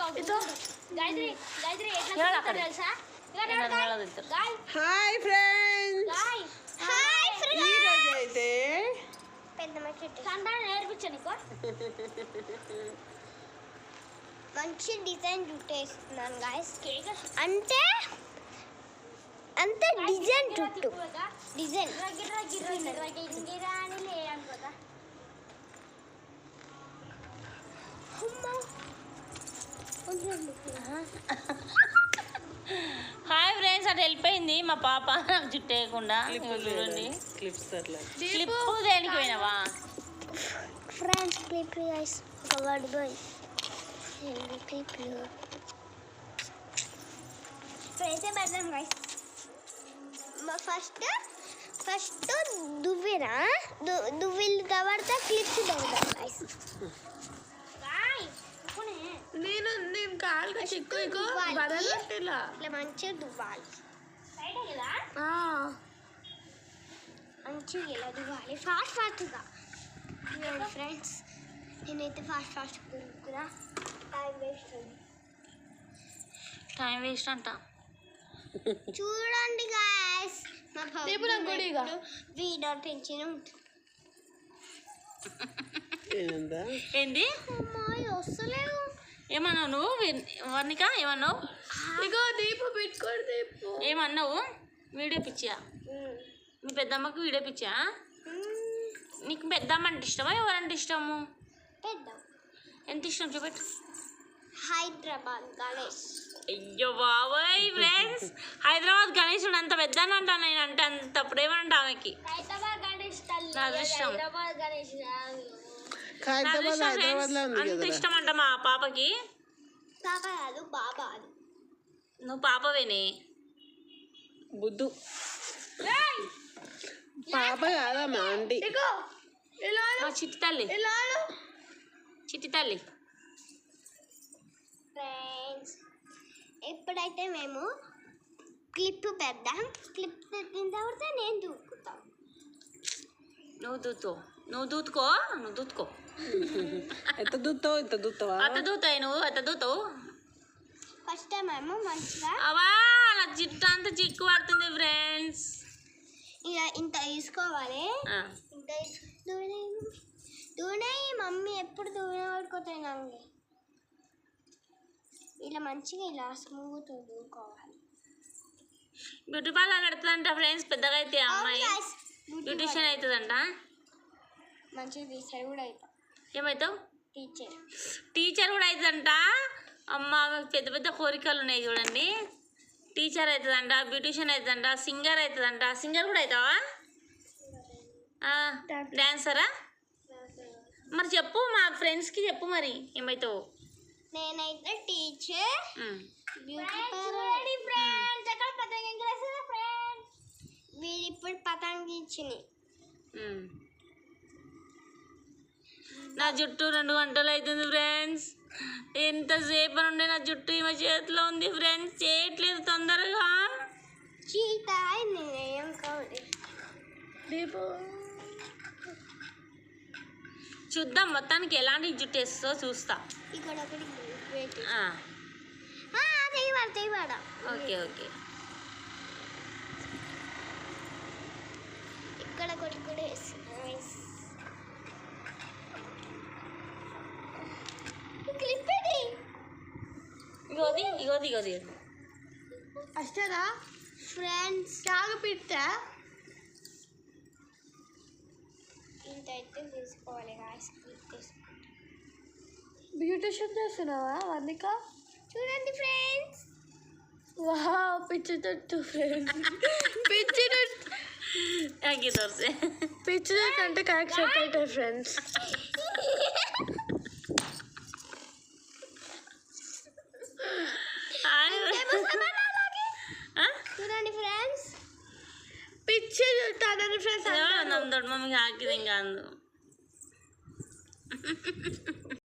Hi friends, ఈరోజు అయితే మంచి డిజైన్ చుట్టేస్తున్నాను గాయస్. అంటే అంత డిజైన్ చుట్టూ డిజైన్ హాయ్ ఫ్రెండ్స్, అటు వెళ్ళిపోయింది మా పాప నాకు చుట్టేయకుండా. చూడండి క్లిప్స్ అట్లా క్లిప్ దేనికి పోయినావా friends? Clip guys, covered by clip friends పెడదాం గైస్. ఫస్ట్ దువ్విరా దువ్విలు తర్వాత క్లిప్స్ పెడదాం గైస్. నేను కాలుగా చిక్కు ఇట్లా మంచిగా దువ్వాలి, మంచిగా ఇలా దువ్వాలి ఫాస్ట్గా. ఫ్రెండ్స్ నేనైతే ఫాస్ట్ దువ్వుకురా, టైం వేస్ట్ అంట. చూడండి గాయస్, వీడియో టెన్షన్ ఉంటుంది. ఏంది వస్తలేవు? ఏమన్నావు నువ్వు వర్ణిక? ఏమన్నావు? ఇగో దీపు పెట్టుకోడు. దీపు ఏమన్నావు? వీడియో పిచ్చా? మీ పెద్దమ్మకి వీడియో పిచ్చా? నీకు పెద్దమ్మ అంటే ఇష్టమా, ఎవరంటే ఇష్టము? పెద్ద. ఎంత ఇష్టం చూపెట్టు. హైదరాబాద్ గణేష్. అయ్యో బాబోయ్ ఫ్రెండ్స్, హైదరాబాద్ గణేశుడు అంత పెద్ద అంటా నేను, అంటే అంత ప్రేమ అంట ఆమెకి. హైదరాబాద్ గణేష్ అంత ఇష్టం అంట మా పాపకి. పాప కాదు, బాబా. అది నువ్వు పాపవేనే బుద్ధు. పాప కాదమ్మా, ఆంటీ. మా చిట్టి తల్లి, చిట్టి తల్లి. ఫ్రెండ్స్ ఎప్పుడైతే మేము క్లిప్ పెద్దాం, క్లిప్ పెట్టిన తర్వాత నేను దూకుతాం. నువ్వు దూతుకో. ఎంత దూతావు? ఇంత దూతావా? అత్త దూతాయి నువ్వు, అత్త దూతావు. ఫస్ట్ టైం మేము మంచిగా అవా నా జిట్టు అంతా చిక్కు పడుతుంది ఫ్రెండ్స్. ఇక ఇంత తీసుకోవాలి. ఇంత దూనే మమ్మీ ఎప్పుడు దూనే పడుకోతాయి నాకు. ఇలా మంచిగా ఇలా స్మూత్ దూకోవాలి. బ్యూటీ పార్లర్ పెడుతుందంట ఫ్రెండ్స్. పెద్దగా అయితే అమ్మాయి బ్యూటిషియన్ అవుతుందంట. మంచిగా టీచర్ కూడా అవుతాం. ఏమవుతావు? టీచర్ కూడా అవుతుందంట. అమ్మ పెద్ద పెద్ద కోరికలు ఉన్నాయి చూడండి. టీచర్ అవుతుందంట, బ్యూటిషియన్ అవుతుందంట, సింగర్ అవుతుందంట. సింగర్ కూడా అవుతావా? డాన్సరా? మరి చెప్పు, మా ఫ్రెండ్స్కి చెప్పు మరి ఏమవుతావు. నేనైతే టీచర్, బ్యూటీ పార్లర్. వీడు ఇప్పుడు పతంగి ఇచ్చినాయి. నా జుట్టు 2 గంటలు అవుతుంది ఫ్రెండ్స్. ఎంతసేపు నుండి నా జుట్టు ఈమె చేతిలో ఉంది ఫ్రెండ్స్, చేయట్లేదు తొందరగా. చీతా నేనేం కావాలి. చూద్దాం మొత్తానికి ఎలాంటి జుట్టు వేస్తుందో చూస్తా. ఇక్కడ ఒకటి ఓకే. ఇక్కడ ఒకటి కూడా వేస్తుంది. ఇగోది అష్టరా ఫ్రెండ్స్ తాగపిట్టా ఇంత అయితే తీసుకోవాలి. బ్యూటిషియన్ చేస్తున్నావా వర్ణిక? చూడండి ఫ్రెండ్స్, వావ్ పిచ్చి తట్టు ఫ్రెండ్స్. పిచ్చి తట్టు అంటే కరెక్ట్ సెట్ అవుతాయి ఫ్రెండ్స్. చూడండి ఫ్రెండ్స్, పిచ్చి చుట్టాలని ఫ్రెండ్స్. ನಮ್ ದೊಡ್ಡ ಮಮ್ಮಿಗೆ ಹಾಕಿದಂಗ ಅಂದು